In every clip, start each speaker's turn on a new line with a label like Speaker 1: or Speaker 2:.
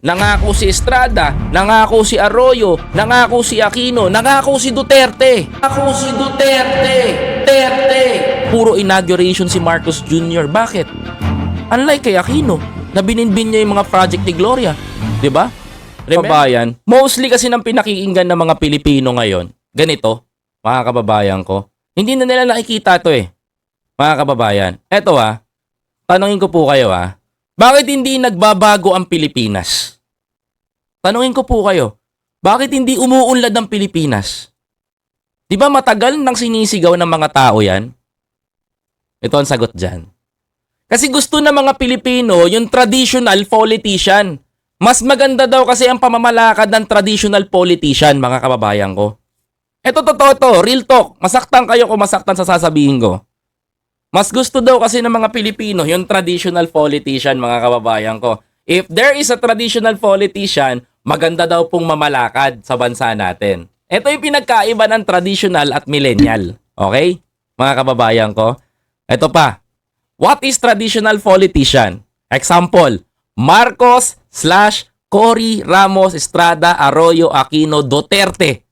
Speaker 1: Nangako si Estrada, nangako si Arroyo, nangako si Aquino, nangako si Duterte. Nangako si Duterte. Puro inauguration si Marcos Jr. Bakit? Unlike kay Aquino, na bininbin niya yung mga project ni Gloria. 'Di ba? Kababayan, mostly kasi ng pinakikinggan ng mga Pilipino ngayon, ganito, mga kababayan ko, hindi na nila nakikita to mga kababayan. Eto tanungin ko po kayo bakit hindi nagbabago ang Pilipinas? Tanungin ko po kayo, bakit hindi umuunlad ang Pilipinas? Di ba matagal nang sinisigaw ng mga tao yan? Ito ang sagot dyan. Kasi gusto ng mga Pilipino yung traditional politician. Mas maganda daw kasi ang pamamalakad ng traditional politician, mga kababayan ko. Ito totoo to, real talk. Masaktan kayo kung masaktan sa sasabihin ko. Mas gusto daw kasi ng mga Pilipino yung traditional politician, mga kababayan ko. If there is a traditional politician, maganda daw pong mamalakad sa bansa natin. Ito yung pinagkaiba ng traditional at millennial. Okay? Mga kababayan ko. Ito pa. What is traditional politician? Example, Marcos / Cory, Ramos, Estrada, Arroyo, Aquino, Duterte.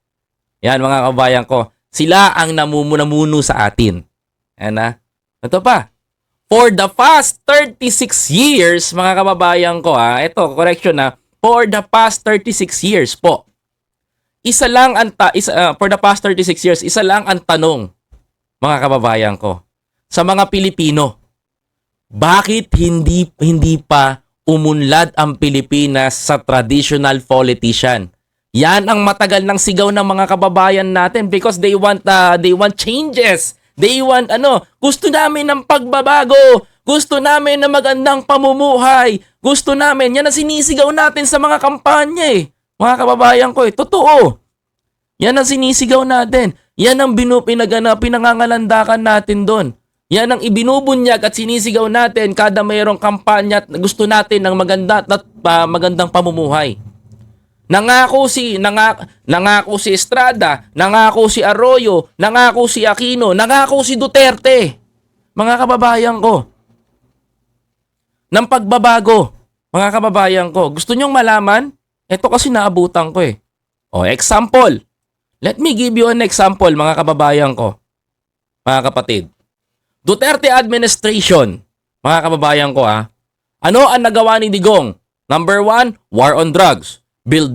Speaker 1: Yan mga kababayan ko. Sila ang namumuno sa atin. Yan Ito pa. For the past 36 years, mga kababayan ko ito, correction for the past 36 years po. For the past 36 years, isa lang ang tanong, mga kababayan ko, sa mga Pilipino. Bakit hindi pa umunlad ang Pilipinas sa traditional politician? Yan ang matagal ng sigaw ng mga kababayan natin because they want changes. They want gusto namin ng pagbabago. Gusto namin ng magandang pamumuhay. Gusto namin, yan ang sinisigaw natin sa mga kampanya Mga kababayan ko totoo. Yan ang sinisigaw natin. Yan ang pinangangalandakan natin doon. Yan ang ibinubunyag at sinisigaw natin kada mayroong kampanya at gusto natin ng magandang pamumuhay. Nangako si Estrada, nangako si Arroyo, nangako si Aquino, nangako si Duterte. Mga kababayan ko. Ng pagbabago. Mga kababayan ko. Gusto nyong malaman? Ito kasi naabutan ko example. Let me give you an example, mga kababayan ko. Mga kapatid. Duterte administration. Mga kababayan ko Ano ang nagawa ni Digong? Number 1, war on drugs. Build.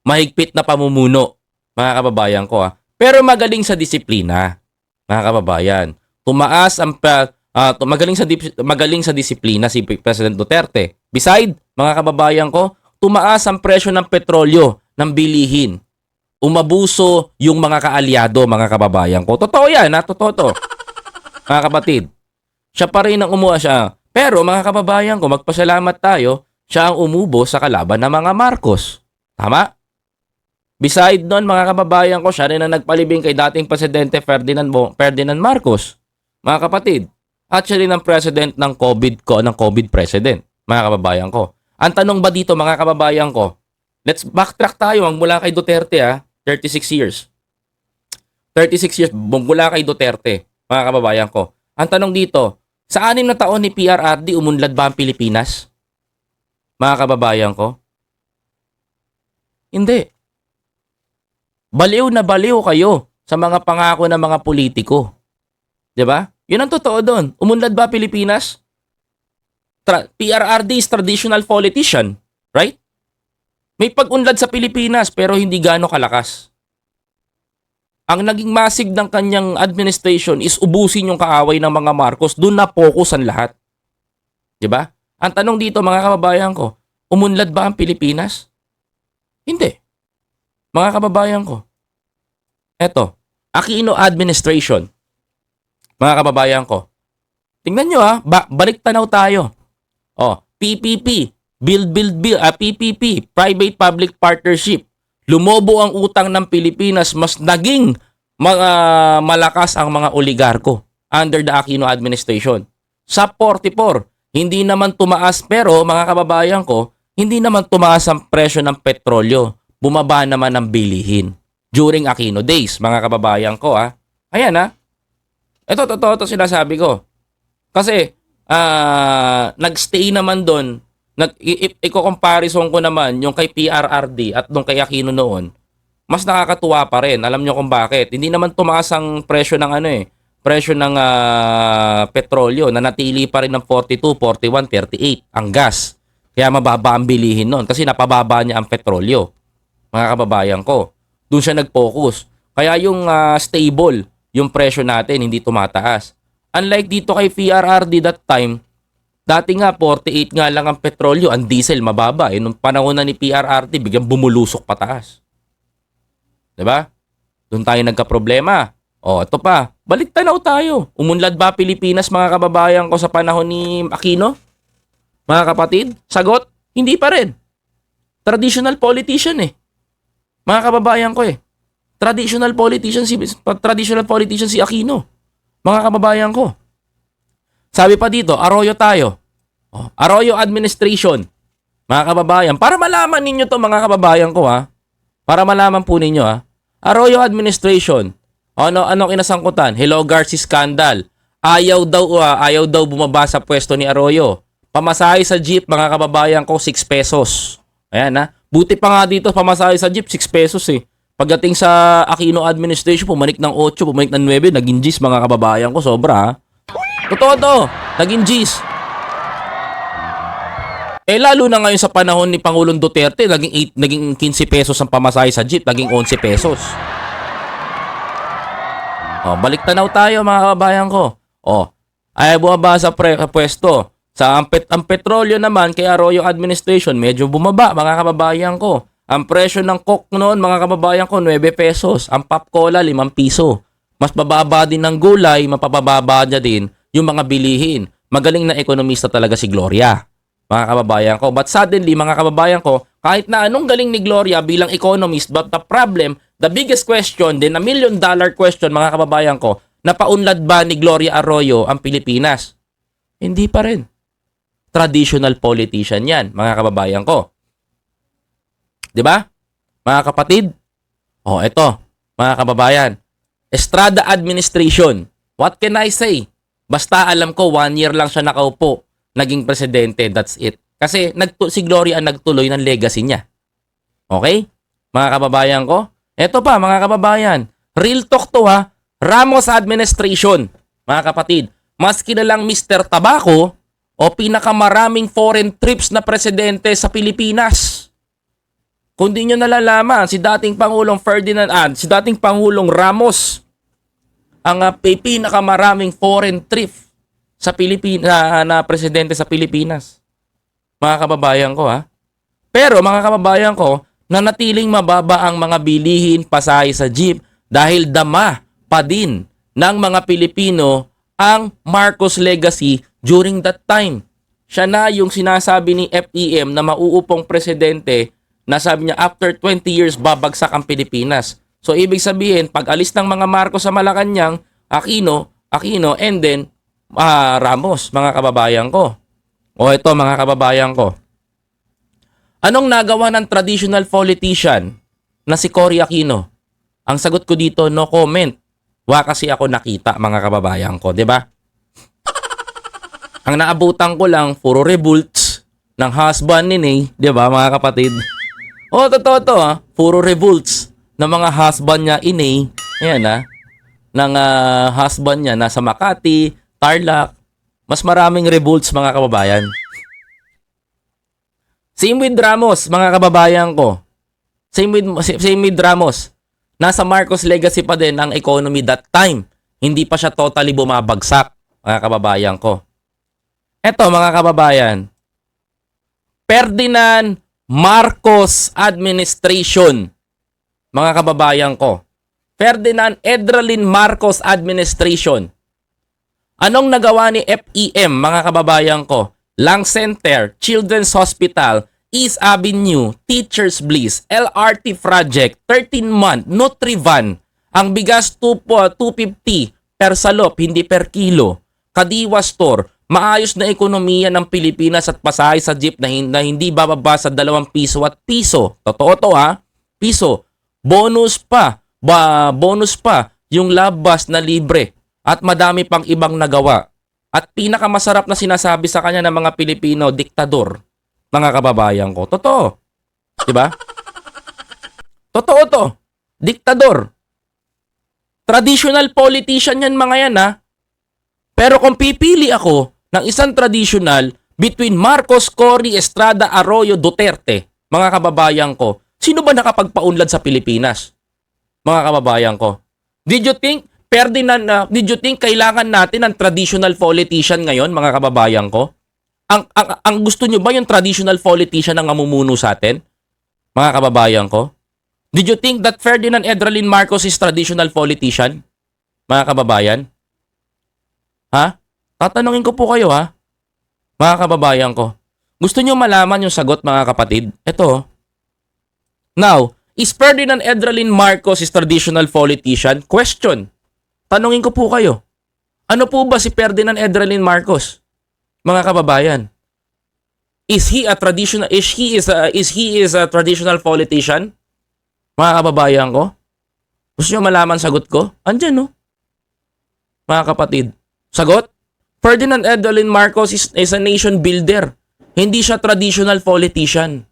Speaker 1: Mahigpit na pamumuno, mga kababayan ko Pero magaling sa disiplina, mga kababayan. Magaling sa disiplina si President Duterte. Beside, mga kababayan ko, tumaas ang presyo ng petrolyo, ng bilihin. Umabuso yung mga kaalyado, mga kababayan ko. Totoo yan, totoo to. Mga kapatid, siya pa rin ang siya. Pero mga kababayan ko, magpasalamat tayo, siya ang umubo sa kalaban ng mga Marcos. Tama? Beside nun, mga kababayan ko, siya rin ang nagpalibing kay dating Presidente Ferdinand Marcos. Mga kapatid, at siya rin ang president ng COVID president. Mga kababayan ko. Ang tanong ba dito, mga kababayan ko, let's backtrack tayo mula kay Duterte 36 years. 36 years mula kay Duterte, mga kababayan ko. Ang tanong dito, sa 6 na taon ni PRRD, umunlad ba ang Pilipinas? Mga kababayan ko? Hindi. Baliw na baliw kayo sa mga pangako ng mga politiko. 'Di ba? Yun ang totoo doon. Umunlad ba Pilipinas? PRRD is traditional politician, right? May pag-unlad sa Pilipinas pero hindi gaano kalakas. Ang naging masig ng kanyang administration is ubusin yung kaaway ng mga Marcos. Doon na focus ang lahat. 'Di ba? Ang tanong dito, mga kababayan ko, umunlad ba ang Pilipinas? Hindi. Mga kababayan ko. Eto, Aquino administration. Mga kababayan ko. Tingnan nyo balik tanaw tayo. PPP, PPP, Private Public Partnership. Lumobo ang utang ng Pilipinas, mas naging malakas ang mga oligarko under the Aquino administration. Sa 44, hindi naman tumaas pero mga kababayan ko, hindi naman tumaas ang presyo ng petrolyo. Bumaba naman ang bilihin during Aquino days, mga kababayan ko Ayan Ito totoo to sinasabi ko. Kasi nagstay naman doon i-comparison ko naman yung kay PRRD at nung kay Aquino noon, mas nakakatuwa pa rin. Alam nyo kung bakit. Hindi naman tumaas ang presyo ng presyo ng petrolyo. Nanatili pa rin ng 42, 41, 38 ang gas. Kaya mababa ang bilihin noon kasi napababa niya ang petrolyo. Mga kababayan ko. Doon siya nag-focus. Kaya yung stable, yung presyo natin hindi tumataas. Unlike dito kay PRRD that time, dati nga 48 nga lang ang petrolyo, ang diesel mababa. Nung panahon na ni PRRD, biglang bumulusok pataas. 'Di ba? Doon tayo nagka-problema. Ito pa. Balik tanaw tayo. Umunlad ba Pilipinas mga kababayan ko sa panahon ni Aquino? Mga kapatid, sagot, hindi pa rin. Traditional politician Mga kababayan ko Traditional politician si Aquino. Mga kababayan ko. Sabi pa dito, Arroyo tayo. Arroyo administration. Mga kababayan, para malaman ninyo to mga kababayan ko Para malaman po ninyo Arroyo administration. Ano kinasangkutan? Hello Garcia scandal. Ayaw daw bumaba sa pwesto ni Arroyo. Pamasahe sa jeep mga kababayan ko 6 pesos. Ayan Buti pa nga dito pamasahe sa jeep 6 pesos Pagdating sa Aquino administration, pumanik ng 8, pumanik ng 9, naging G's mga kababayan ko, sobra Totoo to, naging G's. Lalo na ngayon sa panahon ni Pangulong Duterte, naging 15 pesos ang pamasahe sa jeep, naging 11 pesos. Balik tanaw tayo mga kababayan ko. Ay bumaba sa pwesto. Sa ang petrolyo naman kay Arroyo administration, medyo bumaba mga kababayan ko. Ang presyo ng coke noon, mga kababayan ko, 9 pesos. Ang pop cola, 5 piso. Mas bababa din ng gulay, mapapababa niya din yung mga bilihin. Magaling na ekonomista talaga si Gloria, mga kababayan ko. But suddenly, mga kababayan ko, kahit na anong galing ni Gloria bilang economist, but the problem, the biggest question, din a $1 million question, mga kababayan ko, napaunlad ba ni Gloria Arroyo ang Pilipinas? Hindi pa rin. Traditional politician yan, mga kababayan ko. 'Di ba? Mga kapatid? Ito, mga kababayan. Estrada administration. What can I say? Basta alam ko 1 year lang siya nakaupo, naging presidente, that's it. Kasi si Gloria ang nagtuloy ng legacy niya. Okay? Mga kababayan ko? Ito pa, mga kababayan. Real talk to Ramos administration. Mga kapatid, mas kilalang Mr. Tabaco o pinakamaraming foreign trips na presidente sa Pilipinas. Kung di nyo nalalaman, si dating Pangulong si dating Pangulong Ramos, ang pinakamaraming foreign trip sa Pilipinas na presidente sa Pilipinas. Mga kababayan ko Pero mga kababayan ko, nanatiling mababa ang mga bilihin pasahe sa jeep dahil dama pa din ng mga Pilipino ang Marcos legacy during that time. Siya na yung sinasabi ni FEM na mauupong presidente na sabi niya after 20 years babagsak ang Pilipinas. So ibig sabihin, pag alis ng mga Marcos sa Malacanang, Aquino, and then Ramos, mga kababayan ko. Ito mga kababayan ko. Anong nagawa ng traditional politician na si Cory Aquino? Ang sagot ko dito, no comment. Kasi ako nakita mga kababayan ko, 'di ba? Ang naabutan ko lang puro revolts ng husband ni 'di ba mga kapatid? Totoo to puro revolts ng mga husband niya ayan ng husband niya nasa Makati, Tarlac. Mas maraming revolts mga kababayan. Same with Ramos, mga kababayan ko. Same with Ramos. Nasa Marcos legacy pa din ang economy that time. Hindi pa siya totally bumabagsak, mga kababayan ko. Eto mga kababayan, Ferdinand Marcos administration. Mga kababayan ko. Ferdinand Edralin Marcos administration. Anong nagawa ni FEM, mga kababayan ko? Lung Center, Children's Hospital, East Avenue, Teachers Bliss, LRT Project, 13-month, Nutrivan. Ang bigas 250 per salop, hindi per kilo. Kadiwa Store, maayos na ekonomiya ng Pilipinas at pasahe sa jeep na hindi bababa sa 2 piso at piso. Totoo to piso. Bonus pa yung love bus na libre at madami pang ibang nagawa. At pinakamasarap na sinasabi sa kanya ng mga Pilipino, diktador. mga kababayan ko. Totoo. 'Di ba? Totoo to. Diktador. Traditional politician yan mga yan ha. Pero kung pipili ako ng isang traditional between Marcos, Cory, Estrada, Arroyo, Duterte, mga kababayan ko, sino ba nakapagpaunlad sa Pilipinas? Mga kababayan ko. Did you think kailangan natin ng traditional politician ngayon, mga kababayan ko? Ang gusto nyo ba yung traditional politician ang mamumuno sa atin? Mga kababayan ko? Did you think that Ferdinand Edralin Marcos is traditional politician? Mga kababayan? Ha? Tatanungin ko po kayo ha? Mga kababayan ko. Gusto nyo malaman yung sagot mga kapatid? Ito. Now, is Ferdinand Edralin Marcos is traditional politician? Question. Tanungin ko po kayo. Ano po ba si Ferdinand Edralin Marcos? Mga kababayan. Is he a traditional politician? Mga kababayan ko? Gusto nyo malaman sagot ko? Andyan no? Mga kapatid. Sagot? Ferdinand Edralin Marcos is a nation builder. Hindi siya traditional politician.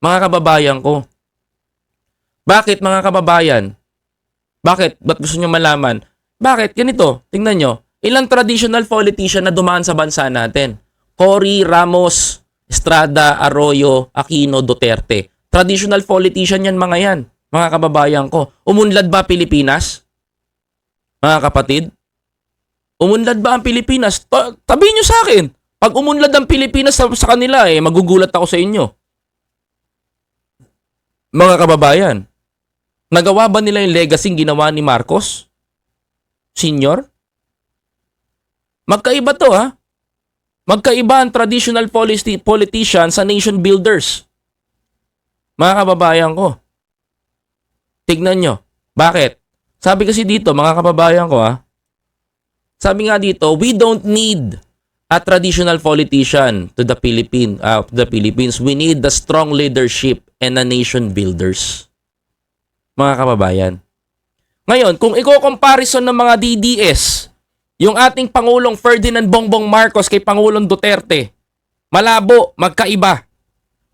Speaker 1: Mga kababayan ko. Bakit mga kababayan? Bakit? Ba't gusto nyo malaman? Bakit? Ganito. Tingnan nyo. Ilang traditional politician na dumaan sa bansa natin? Cory, Ramos, Estrada, Arroyo, Aquino, Duterte. Traditional politician yan mga yan. Mga kababayan ko. Umunlad ba Pilipinas? Mga kapatid? Umunlad ba ang Pilipinas? Tabihin nyo sa akin. Pag umunlad ang Pilipinas sa kanila, magugulat ako sa inyo. Mga kababayan, nagawa ba nila yung legacy ginawa ni Marcos? Senior? Magkaiba to ha. Magkaiba ang traditional politician sa nation builders. Mga kababayan ko. Tignan nyo. Bakit? Sabi kasi dito, mga kababayan ko ha. Sabi nga dito, we don't need a traditional politician to the Philippines. We need the strong leadership and a nation builders. Mga kababayan. Ngayon, kung i-comparison ng mga DDS, yung ating Pangulong Ferdinand Bongbong Marcos kay Pangulong Duterte, malabo, magkaiba.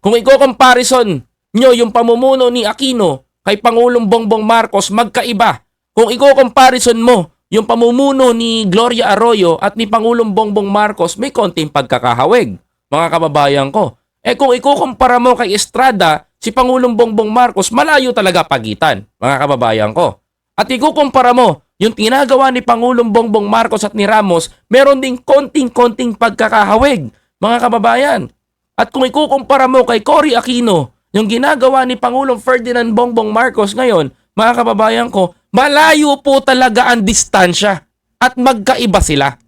Speaker 1: Kung i-comparison nyo yung pamumuno ni Aquino kay Pangulong Bongbong Marcos, magkaiba. Kung i-comparison mo yung pamumuno ni Gloria Arroyo at ni Pangulong Bongbong Marcos, may konting pagkakahawig, mga kababayan ko. Kung ikukumpara mo kay Estrada, si Pangulong Bongbong Marcos, malayo talaga pagitan, mga kababayan ko. At ikukumpara mo yung tinagawa ni Pangulong Bongbong Marcos at ni Ramos, meron ding konting pagkakahawig, mga kababayan. At kung ikukumpara mo kay Cory Aquino, yung ginagawa ni Pangulong Ferdinand Bongbong Marcos ngayon, mga kababayan ko, malayo po talaga ang distansya at magkaiba sila.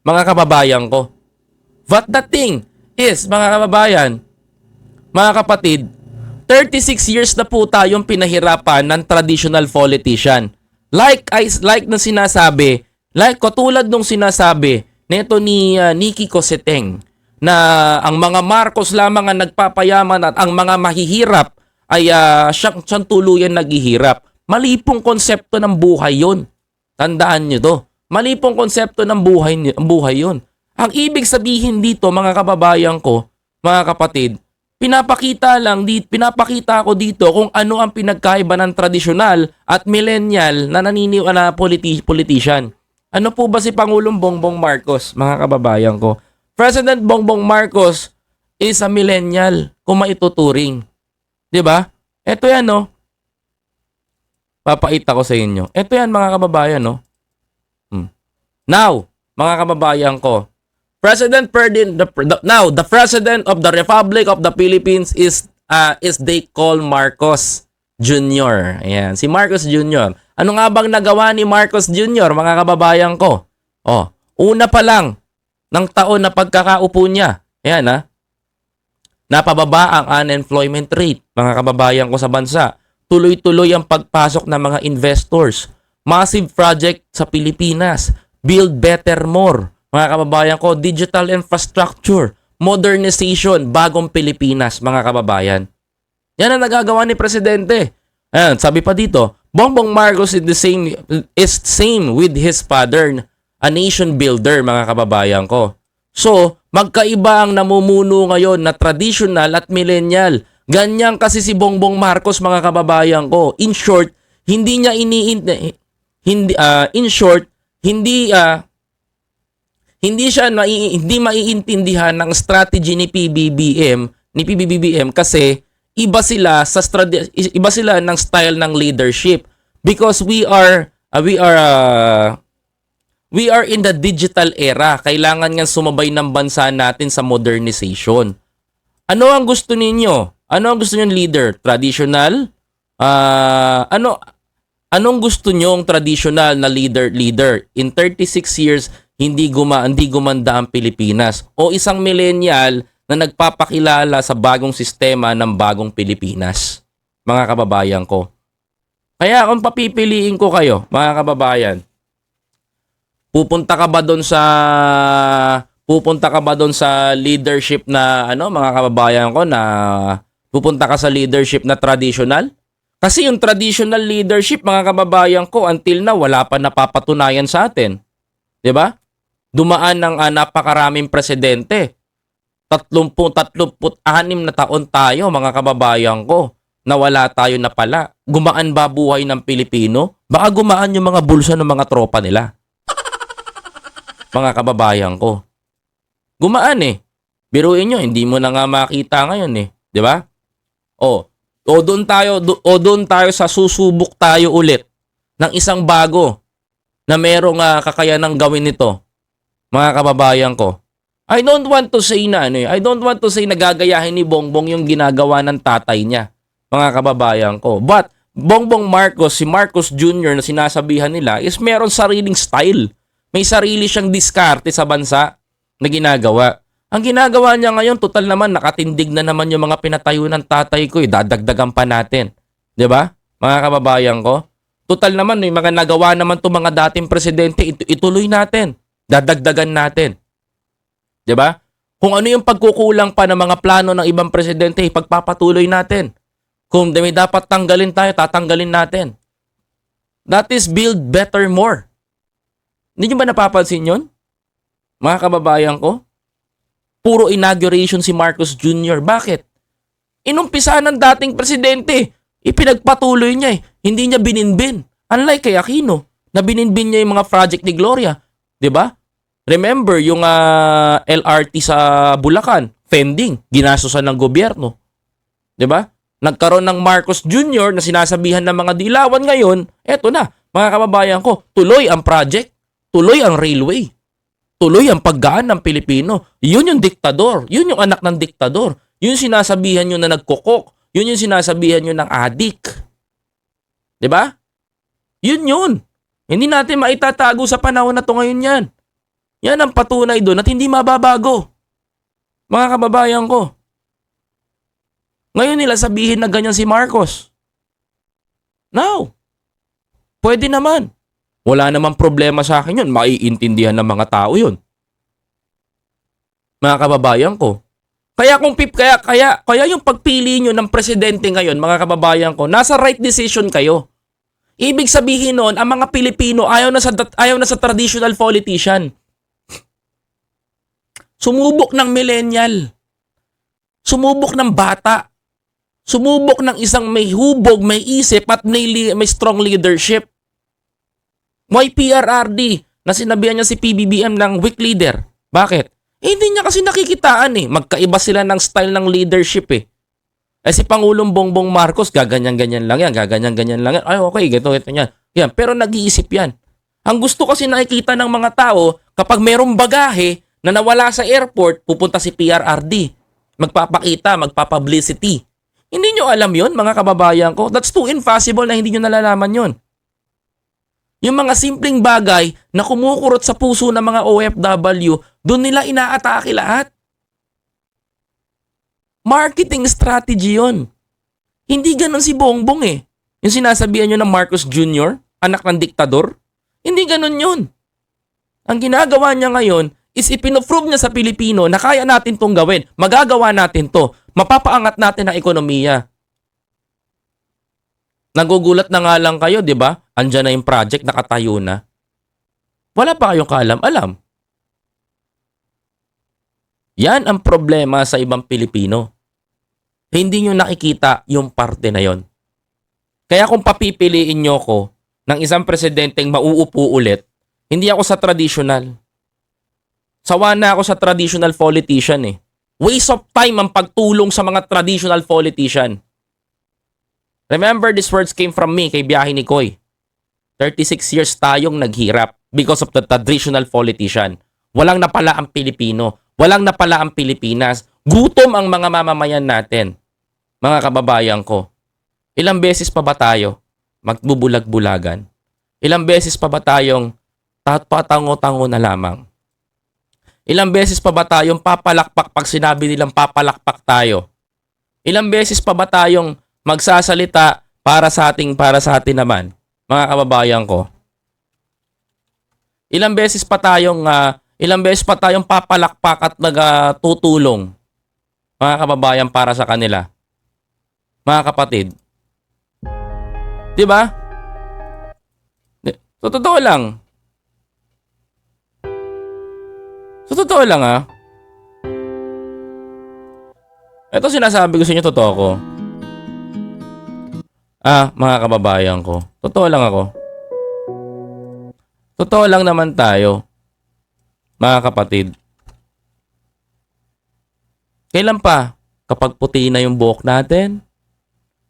Speaker 1: Mga kababayan ko. But the thing is, mga kababayan, mga kapatid, 36 years na po tayong pinahirapan ng traditional politician. Katulad nung sinasabi nito ni Nikki Cosseteng na ang mga Marcos lamang ang nagpapayaman at ang mga mahihirap ay siyang tuluyan naghihirap. Mali pong konsepto ng buhay yon. Tandaan nyo to. Mali pong konsepto ng buhay yon. Ang ibig sabihin dito, mga kababayan ko, mga kapatid, pinapakita ko dito kung ano ang pinagkaiba ng tradisyonal at millennial na naniniwala politician. Ano po ba si Pangulong Bongbong Marcos, mga kababayan ko? President Bongbong Marcos is a millennial kung maituturing. 'Di ba? Ito yan, no. Papakita ko sa inyo. Ito yan, mga kababayan, no. Now, mga kababayan ko, the President of the Republic of the Philippines is they call Marcos Jr. Ayan, si Marcos Jr. Ano nga bang nagawa ni Marcos Jr., mga kababayan ko? Una pa lang ng taon na pagkakaupo niya. Ayan, ha. Napababa ang unemployment rate, mga kababayan ko sa bansa. Tuloy-tuloy ang pagpasok ng mga investors. Massive project sa Pilipinas. Build better more. Mga kababayan ko, digital infrastructure, modernization, bagong Pilipinas, mga kababayan. Yan ang nagagawa ni Presidente. Ayan, sabi pa dito, Bongbong Marcos is same with his father, a nation builder, mga kababayan ko. So, magkaiba ang namumuno ngayon na traditional at millennial. Ganyan kasi si Bongbong Marcos, mga kababayan ko. In short, hindi niya hindi in short, hindi siya hindi maiintindihan ng strategy ni PBBM kasi iba sila ng style ng leadership because we are in the digital era. Kailangan nga sumabay ng bansa natin sa modernization. Ano ang gusto ninyo? Ano ang gusto niyo leader? Traditional? Anong gusto nyong traditional na leader? In 36 years, hindi gumanda ang Pilipinas. O isang millennial na nagpapakilala sa bagong sistema ng bagong Pilipinas. Mga kababayan ko. Kaya kung papipiliin ko kayo, mga kababayan, pupunta ka ba doon sa leadership na mga kababayan ko na pupunta ka sa leadership na traditional? Kasi yung traditional leadership, mga kababayan ko, until na wala pa napapatunayan sa atin. 'Di ba? Dumaan ng napakaraming presidente. 36 na taon tayo, mga kababayan ko, na wala tayo na pala. Gumaan ba buhay ng Pilipino? Baka gumaan yung mga bulsa ng mga tropa nila. Mga kababayan ko. Gumaan eh. Biruin nyo, hindi mo na nga makita ngayon eh. 'Di ba? O doon tayo sa susubok tayo ulit ng isang bago na merong kakayanang gawin nito. Mga kababayan ko. I don't want to say na gagayahin ni Bongbong yung ginagawa ng tatay niya. Mga kababayan ko. But Bongbong Marcos, si Marcos Jr. na sinasabihan nila is meron sariling style. May sarili siyang diskarte sa bansa na ginagawa. Ang ginagawa niya ngayon, total naman, nakatindig na naman yung mga pinatayo ng tatay ko. Dadagdagan pa natin. 'Di ba? Mga kababayan ko. Total naman, may mga nagawa naman itong mga dating presidente, ituloy natin. Dadagdagan natin. 'Di ba? Kung ano yung pagkukulang pa ng mga plano ng ibang presidente, ipagpapatuloy natin. Kung may dapat tanggalin tayo, tatanggalin natin. That is build better more. Hindi nyo ba napapansin yun? Mga kababayan ko? Puro inauguration si Marcos Jr. Bakit? Inumpisa ng dating presidente. Ipinagpatuloy niya eh. Hindi niya bininbin. Unlike kay Aquino, na bininbin niya yung mga project ni Gloria. 'Di ba? Remember yung LRT sa Bulacan, pending, ginastosan ng gobyerno. 'Di ba? Nagkaroon ng Marcos Jr. na sinasabihan ng mga dilawan ngayon, eto na, mga kababayan ko, tuloy ang project, tuloy ang railway. Tuloy ang paggaan ng Pilipino. Yun yung diktador. Yun yung anak ng diktador. Yun yung sinasabihan nyo na nagkukok. Yun yung sinasabihan nyo ng adik. 'Di ba? Yun. Hindi natin maitatago sa panahon na to ngayon yan. Yan ang patunay doon at hindi mababago. Mga kababayan ko. Ngayon nila sabihin na ganyan si Marcos. No. Pwede naman. Wala namang problema sa akin yun. Maiintindihan ng mga tao yun. Mga kababayan ko. Kaya yung pagpili nyo ng presidente ngayon, mga kababayan ko, nasa right decision kayo. Ibig sabihin nun, ang mga Pilipino ayaw na sa traditional politician. Sumubok ng millennial. Sumubok ng bata. Sumubok ng isang may hubog, may isip at may strong leadership. Why PRRD na sinabihan niya si PBBM ng weak leader? Bakit? Hindi niya kasi nakikitaan eh. Magkaiba sila ng style ng leadership eh. Si Pangulong Bongbong Marcos, gaganyan-ganyan lang yan. Gaganyan-ganyan lang yan. Ay okay, ito yan. Yan. Pero nag-iisip yan. Ang gusto kasi nakikita ng mga tao, kapag merong bagahe na nawala sa airport, pupunta si PRRD. Magpapakita, magpapublicity. Hindi nyo alam yun, mga kababayan ko. That's too impossible na hindi nyo nalalaman yun. Yung mga simpleng bagay na kumukurot sa puso ng mga OFW, doon nila inaatake lahat. Marketing strategy yon. Hindi ganun si Bongbong eh. Yung sinasabihan nyo ng Marcos Jr., anak ng diktador, hindi ganun yun. Ang ginagawa niya ngayon is ipinoprove niya sa Pilipino na kaya natin tong gawin. Magagawa natin to. Mapapaangat natin ang ekonomiya. Nagugulat na nga lang kayo, di ba? Andiyan na yung project, nakatayo na. Wala pa kayong kaalam-alam. Yan ang problema sa ibang Pilipino. Hindi nyo nakikita yung parte na yon. Kaya kung papipiliin nyo ko ng isang presidenteng mauupo ulit, hindi ako sa traditional. Sawa na ako sa traditional politician eh. Waste of time ang pagtulong sa mga traditional politician. Remember, these words came from me kay Biyahe ni Koy. 36 years tayong naghirap because of the traditional politician. Walang napala ang Pilipino. Walang napala ang Pilipinas. Gutom ang mga mamamayan natin. Mga kababayan ko, ilang beses pa ba tayo magbubulag-bulagan? Ilang beses pa ba tayong patango-tango na lamang? Ilang beses pa ba tayong papalakpak pag sinabi nilang papalakpak tayo? Ilang beses pa ba tayong magsasalita para sa atin naman, mga kababayan ko? Ilang beses pa tayong papalakpak at nagtutulong, mga kababayan, para sa kanila? Mga kapatid. 'Di ba? So, totoo lang. Ito sinasabi ko sa inyo, totoo ko. Mga kababayan ko. Totoo lang ako. Totoo lang naman tayo. Mga kapatid. Kailan pa? Kapag puti na yung buhok natin?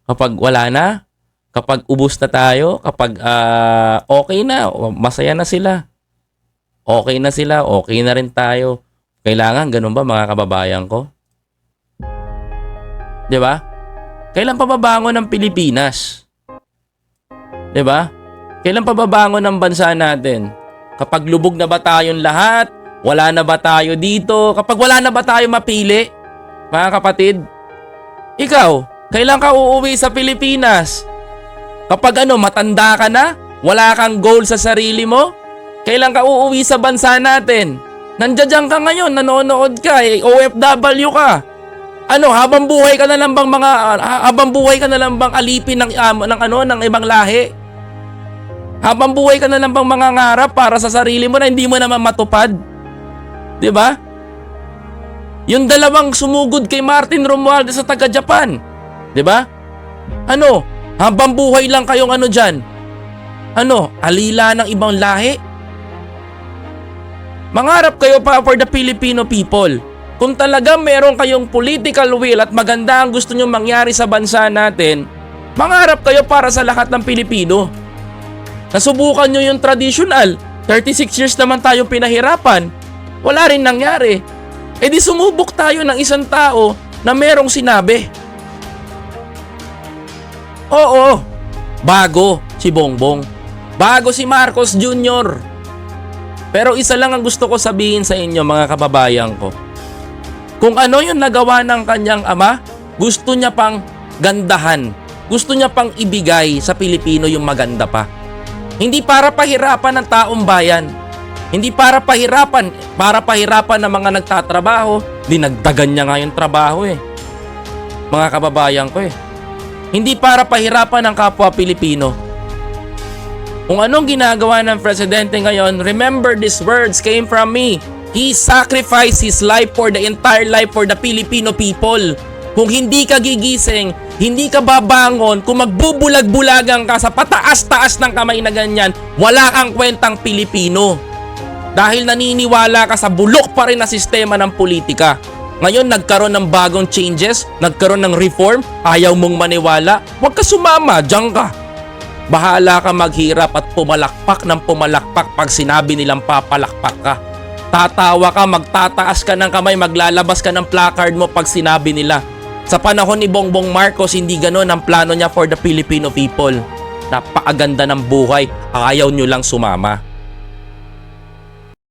Speaker 1: Kapag wala na? Kapag ubos na tayo? Kapag okay na? Masaya na sila? Okay na sila? Okay na rin tayo? Kailangan ganun ba, mga kababayan ko? 'Di ba? Kailan pa babangon ang Pilipinas? 'Di ba? Kailan pa babangon ang bansa natin? Kapag lubog na ba tayong lahat? Wala na ba tayo dito? Kapag wala na ba tayo mapili? Mga kapatid, ikaw, kailan ka uuwi sa Pilipinas? Kapag matanda ka na? Wala kang goal sa sarili mo? Kailan ka uuwi sa bansa natin? Nandiyan ka ngayon, nanonood ka, OFW ka. Habang buhay ka na lang bang alipin ng ibang lahi? Habang buhay ka na lang bang mangangarap para sa sarili mo na hindi mo naman matupad? 'Di ba? Yung dalawang sumugod kay Martin Romualdez sa taga-Japan. 'Di ba? Habang buhay lang kayong diyan. Alila ng ibang lahi? Mangarap kayo pa for the Filipino people. Kung talaga meron kayong political will at maganda ang gusto nyo mangyari sa bansa natin, mangarap kayo para sa lahat ng Pilipino. Nasubukan nyo yung traditional. 36 years naman tayong pinahirapan. Wala rin nangyari. E di sumubok tayo ng isang tao na merong sinabi. Oo, bago si Bongbong. Bago si Marcos Jr. Pero isa lang ang gusto ko sabihin sa inyo, mga kababayan ko. Kung ano yung nagawa ng kanyang ama, gusto niya pang gandahan. Gusto niya pang ibigay sa Pilipino yung maganda pa. Hindi para pahirapan ng taong bayan. Hindi para pahirapan ng mga nagtatrabaho. Dinagdagan niya nga yung trabaho mga kababayan ko Hindi para pahirapan ng kapwa Pilipino. Kung anong ginagawa ng presidente ngayon, remember these words came from me. He sacrificed his life for the entire life for the Filipino people. Kung hindi ka gigising, hindi ka babangon, kung magbubulag-bulagan ka sa pataas-taas ng kamay na ganyan, wala kang kwentang Pilipino. Dahil naniniwala ka sa bulok pa rin na sistema ng politika. Ngayon nagkaroon ng bagong changes, nagkaroon ng reform, ayaw mong maniwala, huwag ka sumama, diyan ka. Bahala ka maghirap at pumalakpak ng pumalakpak pag sinabi nilang papalakpak ka. Tatawa ka, magtataas ka ng kamay, maglalabas ka ng placard mo pag sinabi nila. Sa panahon ni Bongbong Marcos, hindi ganon ang plano niya for the Filipino people. Napakaganda ng buhay, ayaw nyo lang sumama.